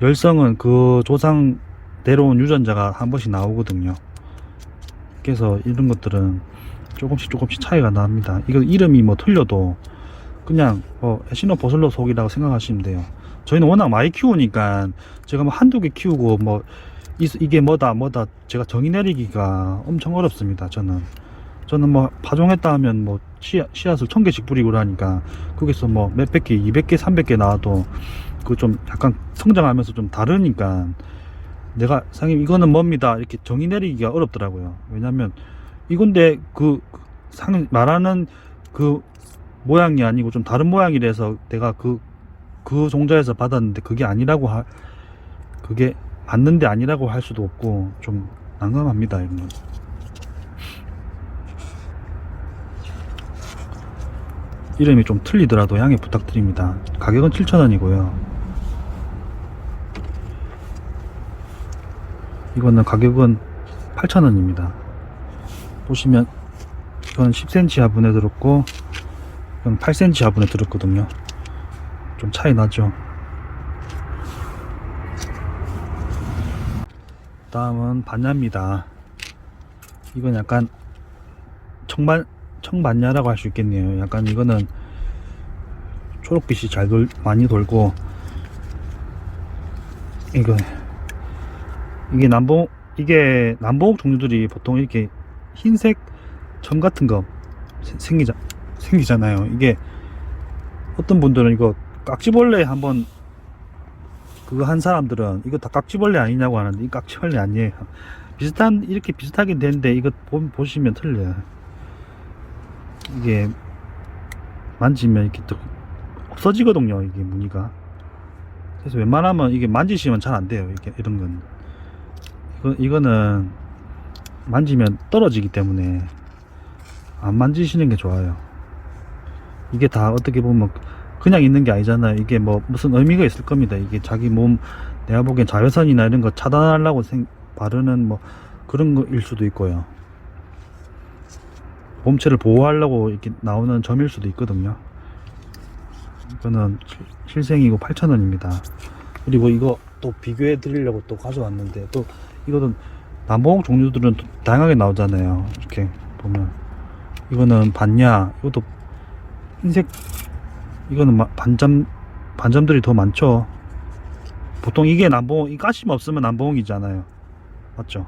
열성은 그 조상 내려온 유전자가 한 번씩 나오거든요. 그래서 이런 것들은 조금씩 차이가 납니다. 이거 이름이 뭐 틀려도 그냥 에시노 보슬로 속이라고 생각하시면 돼요. 저희는 워낙 많이 키우니까 제가 뭐 한두 개 키우고 뭐 이게 뭐다 제가 정의 내리기가 엄청 어렵습니다. 저는 뭐 파종했다 하면 뭐 씨앗을 1000개씩 뿌리고 그러니까, 거기서 뭐 몇백 개, 200개, 300개 나와도 그 좀 약간 성장하면서 좀 다르니까, 내가 상임 이거는 뭡니다 이렇게 정의 내리기가 어렵더라고요. 왜냐면 이건데 말하는 그 모양이 아니고 좀 다른 모양이라서 내가 그 종자에서 받았는데 그게 맞는데 아니라고 할 수도 없고, 좀 난감합니다. 이런 건. 이름이 좀 틀리더라도 양해 부탁드립니다. 가격은 7,000원이고요. 이거는 가격은 8,000원입니다. 보시면 이건 10cm 화분에 들었고, 이건 8cm 화분에 들었거든요. 좀 차이 나죠. 다음은 반야입니다. 이건 약간 청반야라고 할 수 있겠네요. 약간 이거는 초록빛이 많이 돌고, 이게 남봉 종류들이 보통 이렇게 흰색 점 같은 거 생기잖아요. 이게 어떤 분들은 이거 깍지벌레 한번 그거 한 사람들은 이거 다 깍지벌레 아니냐고 하는데, 이 깍지벌레 아니에요. 이렇게 비슷하긴 되는데, 이거 보시면 틀려요. 이게 만지면 이렇게 또 없어지거든요. 이게 무늬가. 그래서 웬만하면 이게 만지시면 잘 안 돼요. 이런 건. 이거는 만지면 떨어지기 때문에 안 만지시는 게 좋아요. 이게 다 어떻게 보면 그냥 있는 게 아니잖아요. 이게 뭐 무슨 의미가 있을 겁니다. 이게 자기 몸, 내가 보기엔 자외선이나 이런 거 차단하려고 바르는 뭐 그런 거일 수도 있고요. 몸체를 보호하려고 이렇게 나오는 점일 수도 있거든요. 이거는 실생이고 8,000원입니다. 그리고 이거 또 비교해 드리려고 또 가져왔는데, 또 이거는 남봉 종류들은 또 다양하게 나오잖아요. 이렇게 보면 이거는 반야, 이것도 흰색, 이거는 반점들이 더 많죠. 보통 이게 이 가시가 없으면 남봉이잖아요. 맞죠?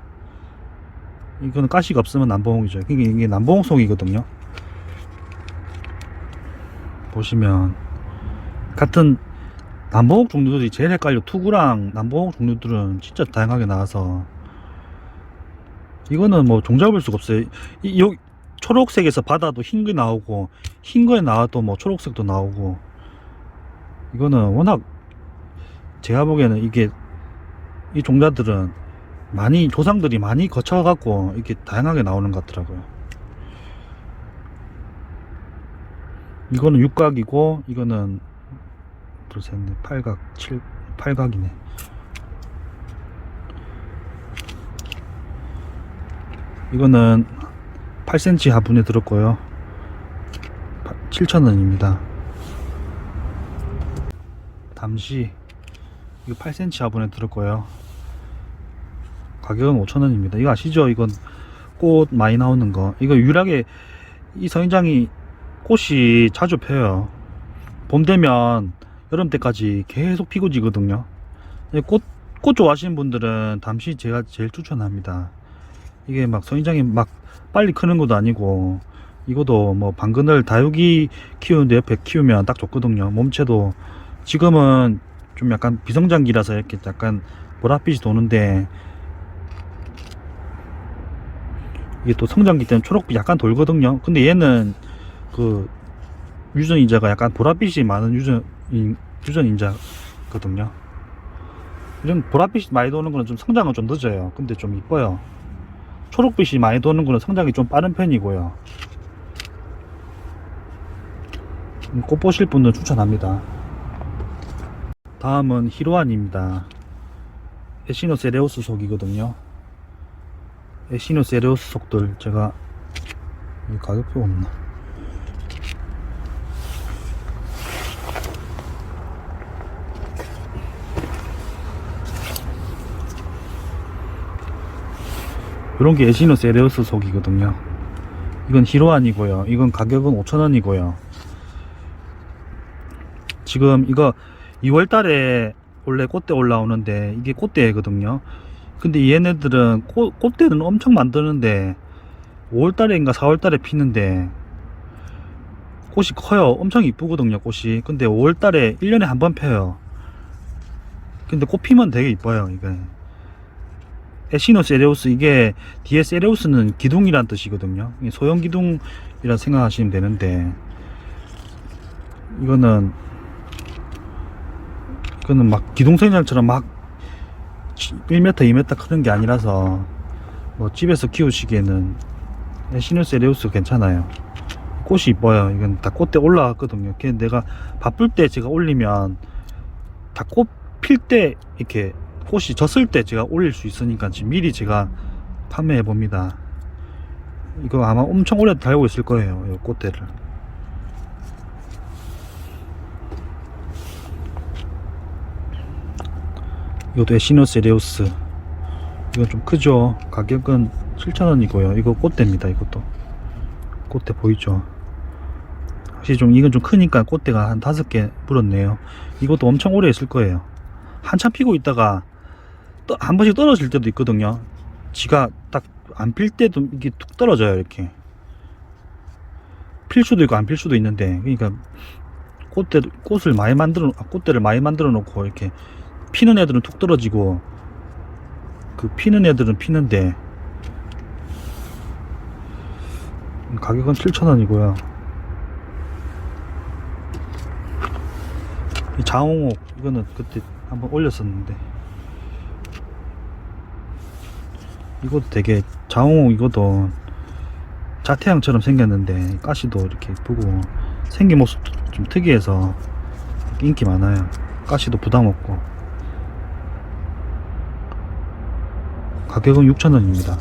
이거는 가시가 없으면 남봉이죠. 이게 남봉송이거든요. 보시면 같은 남봉옥 종류들이 제일 헷갈려. 투구랑 남봉옥 종류들은 진짜 다양하게 나와서 이거는 뭐 종잡을 수가 없어요. 초록색에서 받아도 흰 게 나오고 흰 거에 나와도 뭐 초록색도 나오고 이거는 워낙 제가 보기에는 이게 이 종자들은 많이 조상들이 많이 거쳐갖고 이렇게 다양하게 나오는 것 같더라고요. 이거는 육각이고 이거는 둘셋넷 팔각 8각이네. 이거는 8cm 화분에 들었고요. 7,000원입니다. 담시 이거 8cm 화분에 들었고요. 가격은 5,000원입니다. 이거 아시죠? 이건 꽃 많이 나오는 거. 이거 유일하게 이 선인장이 꽃이 자주 펴요. 봄 되면 여름 때까지 계속 피고 지거든요. 꽃 좋아하시는 분들은 담시 제가 제일 추천합니다. 이게 막 선인장이 막 빨리 크는 것도 아니고 이것도 뭐 방그늘 다육이 키우는데 옆에 키우면 딱 좋거든요. 몸체도 지금은 좀 약간 비성장기라서 이렇게 약간 보랏빛이 도는데 이게 또 성장기 때는 초록빛 약간 돌거든요. 근데 얘는 그 유전인자가 약간 보랏빛이 많은 유전인자거든요. 이런 보랏빛이 많이 도는 거는 좀 성장은 좀 늦어요. 근데 좀 이뻐요. 초록빛이 많이 도는 거는 성장이 좀 빠른 편이고요. 꽃 보실 분들은 추천합니다. 다음은 히로안입니다. 에시노세레우스 속이거든요. 에시노세레우스 속들 제가 가격표 없나? 이런게 에시노세레우스 속이거든요. 이건 히로안이고요. 이건 가격은 5,000원이고요. 지금 이거 2월달에 원래 꽃대 올라오는데 이게 꽃대거든요. 근데 얘네들은 꽃대는 엄청 만드는데 5월달인가 4월달에 피는데 꽃이 커요. 엄청 이쁘거든요 꽃이. 근데 5월달에 1년에 한 번 펴요. 근데 꽃 피면 되게 이뻐요. 이게 에시노세레우스, 이게 뒤에 세레우스는 기둥이란 뜻이거든요. 소형 기둥이라 생각하시면 되는데 이거는 막 기둥성장처럼 막 1m 2m 크는 게 아니라서 뭐 집에서 키우시기에는 에시노세레우스 괜찮아요. 꽃이 이뻐요. 이건 다 꽃대 올라왔거든요. 내가 바쁠 때 제가 올리면 다 꽃 필 때 이렇게 꽃이 졌을 때 제가 올릴 수 있으니까 지금 미리 제가 판매해 봅니다. 이거 아마 엄청 오래 달고 있을 거예요. 이 꽃대를. 이것도 에시노세레우스. 이건 좀 크죠. 가격은 7,000원이고요. 이거 꽃대입니다. 이것도 꽃대 보이죠? 확실히 좀 이건 좀 크니까 꽃대가 한 5개 물었네요. 이것도 엄청 오래 있을 거예요. 한참 피고 있다가 한 번씩 떨어질 때도 있거든요. 지가 딱 안 필 때도 이게 툭 떨어져요. 이렇게 필 수도 있고 안 필 수도 있는데, 그러니까 꽃대를 많이 만들어 놓고 이렇게 피는 애들은 툭 떨어지고 그 피는 애들은 피는데 가격은 7,000원이고요. 장홍옥 이거는 그때 한번 올렸었는데 이것도 되게 장홍옥 이것도 자태양처럼 생겼는데 가시도 이렇게 예쁘고 생긴 모습도 좀 특이해서 인기 많아요. 가시도 부담 없고 가격은 6,000원입니다.